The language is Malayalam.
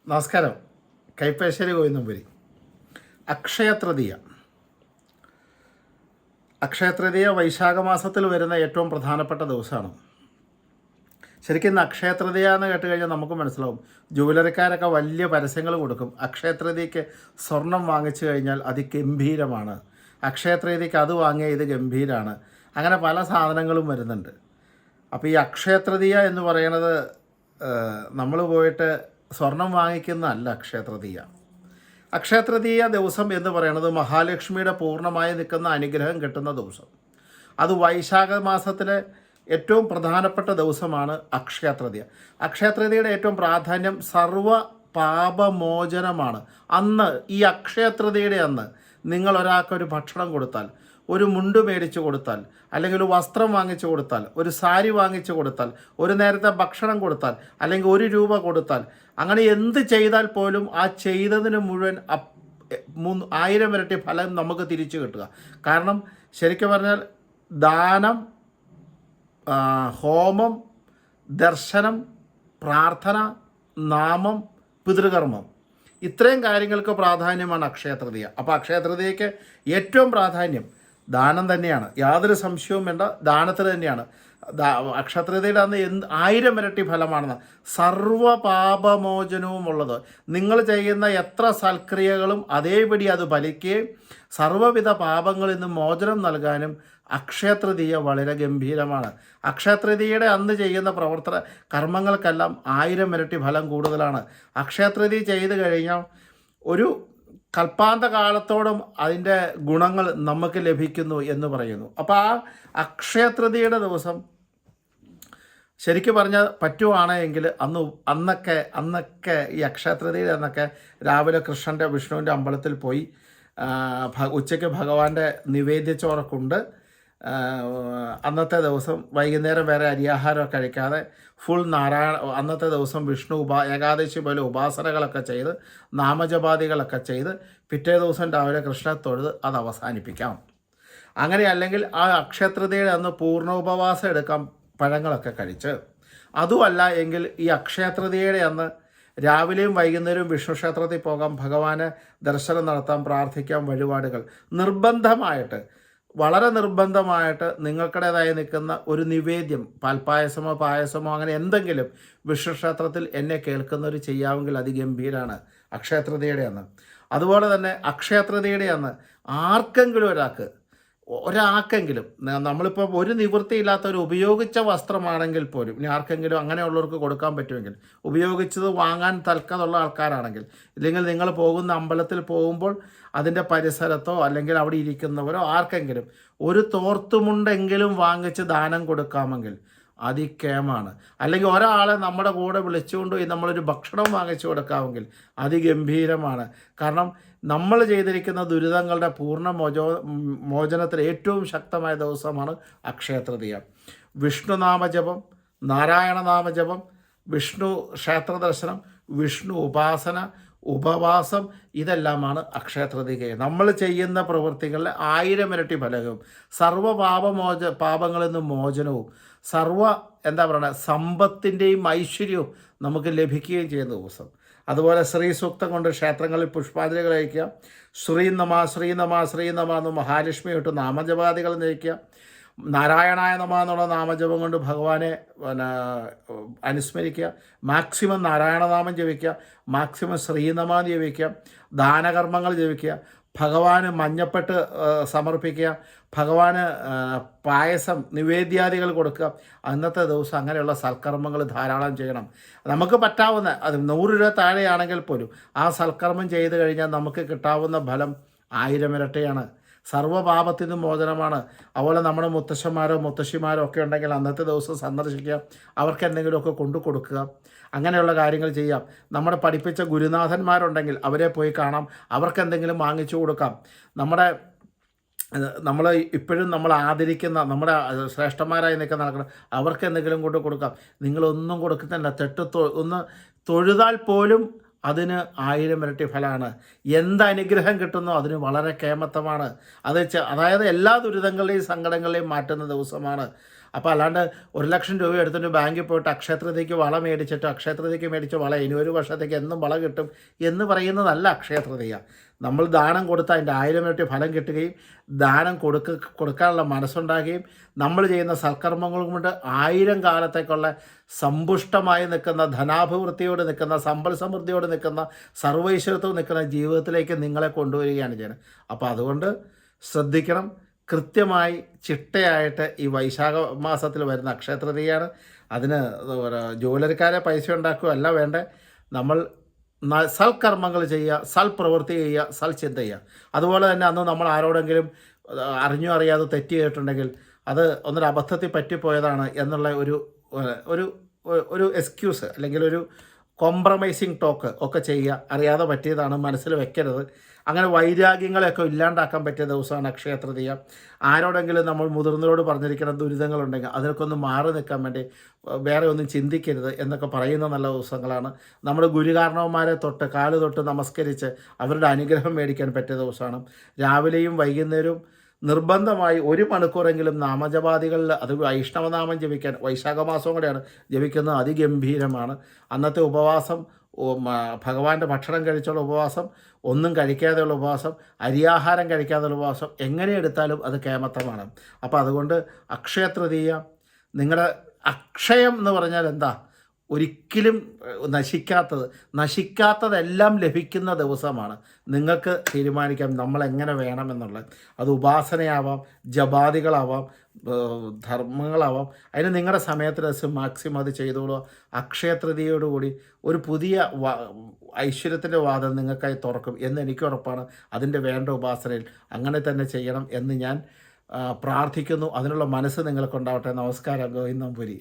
നമസ്കാരം. കൈപ്പേശ്ശേരി ഗോവിന്ദമ്പുരി. അക്ഷയതൃതീയ അക്ഷയതൃതീയ വൈശാഖ മാസത്തിൽ വരുന്ന ഏറ്റവും പ്രധാനപ്പെട്ട ദിവസമാണ്. ശരിക്കും ഇന്ന് അക്ഷയതൃതീയ എന്ന് കേട്ട് കഴിഞ്ഞാൽ നമുക്ക് മനസ്സിലാവും, ജുവലറിക്കാരൊക്കെ വലിയ പരസ്യങ്ങൾ കൊടുക്കും. അക്ഷയതൃതീയക്ക് സ്വർണം വാങ്ങിച്ചു കഴിഞ്ഞാൽ അതിഗംഭീരമാണ്, അക്ഷയതൃതീയക്ക് അത് വാങ്ങിയ ഇത് ഗംഭീരമാണ്, അങ്ങനെ പല സാധനങ്ങളും വരുന്നുണ്ട്. അപ്പോൾ ഈ അക്ഷയതൃതീയ എന്ന് പറയുന്നത് നമ്മൾ പോയിട്ട് സ്വർണം വാങ്ങിക്കുന്നതല്ല. അക്ഷയതൃതീയ ദിവസം എന്ന് പറയുന്നത് മഹാലക്ഷ്മിയുടെ പൂർണ്ണമായി നിൽക്കുന്ന അനുഗ്രഹം കിട്ടുന്ന ദിവസം. അത് വൈശാഖ മാസത്തിലെ ഏറ്റവും പ്രധാനപ്പെട്ട ദിവസമാണ് അക്ഷയതൃതീയ. അക്ഷയതൃതീയയുടെ ഏറ്റവും പ്രാധാന്യം സർവ പാപമോചനമാണ്. അന്ന് ഈ അക്ഷയതൃതീയയുടെ അന്ന് നിങ്ങൾ ഒരാൾക്കൊരു ഭക്ഷണം കൊടുത്താൽ, ഒരു മുണ്ട് മേടിച്ചു കൊടുത്താൽ, അല്ലെങ്കിൽ ഒരു വസ്ത്രം വാങ്ങിച്ചു കൊടുത്താൽ, ഒരു സാരി വാങ്ങിച്ചു കൊടുത്താൽ, ഒരു നേരത്തെ ഭക്ഷണം കൊടുത്താൽ, അല്ലെങ്കിൽ 1 രൂപ കൊടുത്താൽ, അങ്ങനെ എന്ത് ചെയ്താൽ പോലും ആ ചെയ്തതിന് മുഴുവൻ 1000 ഇരട്ടി ഫലം നമുക്ക് തിരിച്ചു കിട്ടുക. കാരണം ശരിക്കും പറഞ്ഞാൽ ദാനം, ഹോമം, ദർശനം, പ്രാർത്ഥന, നാമം, പിതൃകർമ്മം, ഇത്രയും കാര്യങ്ങൾക്ക് പ്രാധാന്യമാണ് അക്ഷയതൃതീയ. അപ്പോൾ അക്ഷയതൃതീയയ്ക്ക് ഏറ്റവും പ്രാധാന്യം ദാനം തന്നെയാണ്, യാതൊരു സംശയവും വേണ്ട, ദാനത്തിന് തന്നെയാണ്. അക്ഷയതൃതീയയുടെ അന്ന് 1000 ഇരട്ടി ഫലമാണെന്ന്. സർവ്വപാപമോചനവും ഉള്ളത്, നിങ്ങൾ ചെയ്യുന്ന എത്ര സൽക്രിയകളും അതേപടി അത് ഫലിക്കുകയും സർവ്വവിധ പാപങ്ങളിൽ നിന്ന് മോചനം നൽകാനും അക്ഷയതൃതീയ വളരെ ഗംഭീരമാണ്. അക്ഷയതൃതീയയുടെ അന്ന് ചെയ്യുന്ന കർമ്മങ്ങൾക്കെല്ലാം 1000 ഇരട്ടി ഫലം കൂടുതലാണ്. അക്ഷയതൃതീയ ചെയ്ത് കഴിഞ്ഞാൽ ഒരു കൽപ്പാന്ത കാലത്തോളം അതിൻ്റെ ഗുണങ്ങൾ നമുക്ക് ലഭിക്കുന്നു എന്ന് പറയുന്നു. അപ്പോൾ ആ അക്ഷയതൃതീയയുടെ ദിവസം ശരിക്കും പറഞ്ഞാൽ പറ്റുവാണെങ്കിൽ അന്നൊക്കെ ഈ അക്ഷയതൃതീയയുടെ അന്നൊക്കെ രാവിലെ വിഷ്ണുവിൻ്റെ അമ്പലത്തിൽ പോയി ഉച്ചയ്ക്ക് ഭഗവാന്റെ നിവേദ്യച്ചോറക്കുണ്ട്. അന്നത്തെ ദിവസം വൈകുന്നേരം വേറെ അരിയാഹാരമൊക്കെ കഴിക്കാതെ ഫുൾ അന്നത്തെ ദിവസം വിഷ്ണു ഏകാദശി പോലെ ഉപാസനകളൊക്കെ ചെയ്ത് നാമജപാദികളൊക്കെ ചെയ്ത് പിറ്റേ ദിവസം രാവിലെ കൃഷ്ണനെ തൊഴുത് അത് അവസാനിപ്പിക്കാം. അങ്ങനെ അല്ലെങ്കിൽ ആ അക്ഷയതൃതീയയുടെ അന്ന് പൂർണ്ണ ഉപവാസം എടുക്കാം, പഴങ്ങളൊക്കെ കഴിച്ച്. അതുമല്ല എങ്കിൽ ഈ അക്ഷയതൃതീയയുടെ അന്ന് രാവിലെയും വൈകുന്നേരവും വിഷ്ണു ക്ഷേത്രത്തിൽ പോകാം, ഭഗവാന് ദർശനം നടത്താം, പ്രാർത്ഥിക്കാം, വഴിപാടുകൾ നിർബന്ധമായിട്ട്, വളരെ നിർബന്ധമായിട്ട് നിങ്ങൾക്കിടേതായി നിൽക്കുന്ന ഒരു നിവേദ്യം, പാൽപ്പായസമോ പായസമോ അങ്ങനെ എന്തെങ്കിലും വിഷ്ണു ക്ഷേത്രത്തിൽ എന്നെ കേൾക്കുന്നവർ ചെയ്യാമെങ്കിൽ അതിഗംഭീരമാണ് അക്ഷയതൃതീയയുടെ അന്ന്. അതുപോലെ തന്നെ അക്ഷയതൃതീയയുടെ അന്ന് ആർക്കെങ്കിലും ഒരാൾക്കെങ്കിലും നമ്മളിപ്പോൾ ഒരു നിവൃത്തിയില്ലാത്ത ഒരു ഉപയോഗിച്ച വസ്ത്രമാണെങ്കിൽ പോലും ഇനി ആർക്കെങ്കിലും അങ്ങനെയുള്ളവർക്ക് കൊടുക്കാൻ പറ്റുമെങ്കിൽ, ഉപയോഗിച്ചത് വാങ്ങാൻ തൽക്കതുള്ള ആൾക്കാരാണെങ്കിൽ, ഇല്ലെങ്കിൽ നിങ്ങൾ പോകുന്ന അമ്പലത്തിൽ പോകുമ്പോൾ അതിൻ്റെ പരിസരത്തോ അല്ലെങ്കിൽ അവിടെ ഇരിക്കുന്നവരോ ആർക്കെങ്കിലും ഒരു തോർത്തുമുണ്ടെങ്കിലും വാങ്ങിച്ച് ദാനം കൊടുക്കാമെങ്കിൽ അതിക്കേമാണ്. അല്ലെങ്കിൽ ഒരാളെ നമ്മുടെ കൂടെ വിളിച്ചുകൊണ്ട് നമ്മളൊരു ഭക്ഷണം വാങ്ങിച്ചു കൊടുക്കാമെങ്കിൽ അതിഗംഭീരമാണ്. കാരണം നമ്മൾ ചെയ്തിരിക്കുന്ന ദുരിതങ്ങളുടെ പൂർണ്ണ മോചനത്തിൽ ഏറ്റവും ശക്തമായ ദിവസമാണ് അക്ഷയതൃതീയ. വിഷ്ണുനാമജപം, നാരായണനാമജപം, വിഷ്ണു ക്ഷേത്ര ദർശനം, വിഷ്ണു ഉപാസന, ഉപവാസം, ഇതെല്ലാമാണ് അക്ഷയതൃതീയ. നമ്മൾ ചെയ്യുന്ന പ്രവൃത്തികളിലെ 1000 ഇരട്ടി ഫലവും പാപങ്ങളിൽ നിന്ന് മോചനവും സമ്പത്തിൻ്റെയും ഐശ്വര്യവും നമുക്ക് ലഭിക്കുകയും ചെയ്യുന്ന ദിവസം. അതുപോലെ ശ്രീ സൂക്തം കൊണ്ട് ക്ഷേത്രങ്ങളിൽ പുഷ്പാഞ്ജലികൾ കഴിക്കുക, ശ്രീനമ ശ്രീനമ ശ്രീനമ എന്ന് മഹാലക്ഷ്മിയായിട്ട് നാമജപാദികൾ നയിക്കുക, നാരായണായ നമ എന്നുള്ള നാമജപം കൊണ്ട് ഭഗവാനെ അനുസ്മരിക്കുക, മാക്സിമം നാരായണനാമം ജപിക്കുക, മാക്സിമം ശ്രീനമ ജപിക്കുക, ദാനകർമ്മങ്ങൾ ജപിക്കുക, ഭഗവാന് മഞ്ഞപ്പെട്ട് സമർപ്പിക്കുക, ഭഗവാന് പായസം നിവേദ്യാദികൾ കൊടുക്കുക. അന്നത്തെ ദിവസം അങ്ങനെയുള്ള സൽക്കർമ്മങ്ങൾ ധാരാളം ചെയ്യണം. നമുക്ക് പറ്റാവുന്ന, അത് 100 രൂപ താഴെയാണെങ്കിൽ പോലും ആ സൽക്കർമ്മം ചെയ്ത് കഴിഞ്ഞാൽ നമുക്ക് കിട്ടാവുന്ന ഫലം 1000 ഇരട്ടിയാണ്. സർവ്വപാപത്തിൽ നിന്നും മോചനമാണ്. അതുപോലെ നമ്മുടെ മുത്തശ്ശിമാരോ ഒക്കെ ഉണ്ടെങ്കിൽ അന്നത്തെ ദിവസം സന്ദർശിക്കുക, അവർക്ക് എന്തെങ്കിലുമൊക്കെ കൊണ്ടു കൊടുക്കുക, അങ്ങനെയുള്ള കാര്യങ്ങൾ ചെയ്യാം. നമ്മുടെ പഠിപ്പിച്ച ഗുരുനാഥന്മാരുണ്ടെങ്കിൽ അവരെ പോയി കാണാം, അവർക്ക് എന്തെങ്കിലും വാങ്ങിച്ചു കൊടുക്കാം. നമ്മൾ ഇപ്പോഴും നമ്മൾ ആദരിക്കുന്ന നമ്മുടെ ശ്രേഷ്ഠന്മാരായി നടക്കണം, അവർക്ക് എന്തെങ്കിലും കൊണ്ട് കൊടുക്കാം. നിങ്ങളൊന്നും കൊടുക്കുന്നില്ല, ഒന്ന് തൊഴുതാൽ പോലും അതിന് 1000 ഇരട്ടി ഫലമാണ്. എന്തനുഗ്രഹം കിട്ടുന്നോ അതിന് വളരെ കേമത്തമാണ്. അതായത് എല്ലാ ദുരിതങ്ങളെയും സങ്കടങ്ങളെയും മാറ്റുന്ന ദിവസമാണ്. അപ്പോൾ അല്ലാണ്ട് 1,00,000 രൂപ എടുത്തിട്ട് ബാങ്കിൽ പോയിട്ട് അക്ഷയതൃതീയയ്ക്ക് വള മേടിച്ചിട്ട് അക്ഷയതൃതീയയ്ക്ക് മേടിച്ച വള ഇനി ഒരു വർഷത്തേക്ക് എന്നും വള കിട്ടും എന്ന് പറയുന്നതല്ല അക്ഷയതൃതീയ. നമ്മൾ ദാനം കൊടുത്താൽ അതിൻ്റെ 1000 ഇരട്ടി ഫലം കിട്ടുകയും ദാനം കൊടുക്കാനുള്ള മനസ്സുണ്ടാകുകയും നമ്മൾ ചെയ്യുന്ന സൽക്കർമ്മങ്ങൾ കൊണ്ട് 1000 കാലത്തേക്കുള്ള സമ്പുഷ്ടമായി നിൽക്കുന്ന ധനാഭിവൃദ്ധിയോട് നിൽക്കുന്ന സമ്പൽ സമൃദ്ധിയോട് നിൽക്കുന്ന സർവൈശ്വര്യത്തോട് നിൽക്കുന്ന ജീവിതത്തിലേക്ക് നിങ്ങളെ കൊണ്ടുവരികയാണ് ചെയ്യുന്നത്. അപ്പോൾ അതുകൊണ്ട് ശ്രദ്ധിക്കണം. കൃത്യമായി ചിട്ടയായിട്ട് ഈ വൈശാഖ മാസത്തിൽ വരുന്ന അക്ഷയതൃതീയാണ്. അതിന് ജോലിക്കാരെ പൈസ ഉണ്ടാക്കുകയല്ല വേണ്ടേ. നമ്മൾ സൽക്കർമ്മങ്ങൾ ചെയ്യുക, സൽപ്രവൃത്തി ചെയ്യുക, സൽചിന്ത ചെയ്യുക. അതുപോലെ തന്നെ അന്ന് നമ്മൾ ആരോടെങ്കിലും അറിഞ്ഞോ അറിയാതെ തെറ്റ് ചെയ്തിട്ടുണ്ടെങ്കിൽ അത് ഒന്നൊരു അബദ്ധത്തിൽ പറ്റിപ്പോയതാണ് എന്നുള്ള ഒരു ഒരു എക്സ്ക്യൂസ് അല്ലെങ്കിൽ ഒരു കോംപ്രമൈസിങ് ടോക്ക് ഒക്കെ ചെയ്യുക. അറിയാതെ പറ്റിയതാണ്, മനസ്സിൽ വെക്കരുത്. അങ്ങനെ വൈരാഗ്യങ്ങളെയൊക്കെ ഇല്ലാണ്ടാക്കാൻ പറ്റിയ ദിവസമാണ് അക്ഷയതൃതീയ. ആരോടെങ്കിലും നമ്മൾ മുതിർന്നവരോട് പറഞ്ഞിരിക്കുന്ന ദുരിതങ്ങളുണ്ടെങ്കിൽ അതിനൊക്കെ ഒന്ന് മാറി നിൽക്കാൻ വേണ്ടി വേറെ ഒന്നും ചിന്തിക്കരുത് എന്നൊക്കെ പറയുന്ന നല്ല ദിവസങ്ങളാണ്. നമ്മുടെ ഗുരുകാരണവന്മാരെ കാല് തൊട്ട് നമസ്കരിച്ച് അവരുടെ അനുഗ്രഹം മേടിക്കാൻ പറ്റിയ ദിവസമാണ്. രാവിലെയും വൈകുന്നേരവും നിർബന്ധമായി 1 മണിക്കൂറെങ്കിലും നാമജപാദികളിൽ, അത് വൈഷ്ണവനാമം ജപിക്കാൻ വൈശാഖ മാസവും കൂടെയാണ് ജപിക്കുന്നത്, അതിഗംഭീരമാണ്. അന്നത്തെ ഉപവാസം ഭഗവാന്റെ ഭക്ഷണം കഴിച്ചുള്ള ഉപവാസം, ഒന്നും കഴിക്കാതെയുള്ള ഉപവാസം, അരിയാഹാരം കഴിക്കാതെയുള്ള ഉപവാസം, എങ്ങനെ എടുത്താലും അത് കേമത്തമാണ്. അപ്പോൾ അതുകൊണ്ട് അക്ഷയതൃതീയ നിങ്ങളുടെ അക്ഷയം എന്ന് പറഞ്ഞാൽ എന്താ? ഒരിക്കലും നശിക്കാത്തതെല്ലാം ലഭിക്കുന്ന ദിവസമാണ്. നിങ്ങൾക്ക് തീരുമാനിക്കാം നമ്മൾ എങ്ങനെ വേണമെന്നുള്ളത്. അത് ഉപാസനയാവാം, ജപാദികളാവാം, ധർമ്മങ്ങളാവാം. അതിന് നിങ്ങളുടെ സമയത്തിന് മാക്സിമം അത് ചെയ്തോളൂ. അക്ഷയതൃതീയോടുകൂടി ഒരു പുതിയ ഐശ്വര്യത്തിൻ്റെ വാതിൽ നിങ്ങൾക്കായി തുറക്കും എന്ന് എനിക്ക് ഉറപ്പാണ്. അതിൻ്റെ വേണ്ട ഉപാസനയിൽ അങ്ങനെ തന്നെ ചെയ്യണം എന്ന് ഞാൻ പ്രാർത്ഥിക്കുന്നു. അതിനുള്ള മനസ്സ് നിങ്ങൾക്കുണ്ടാവട്ടെ. നമസ്കാരം. ഗോവിന്ദം പുരി.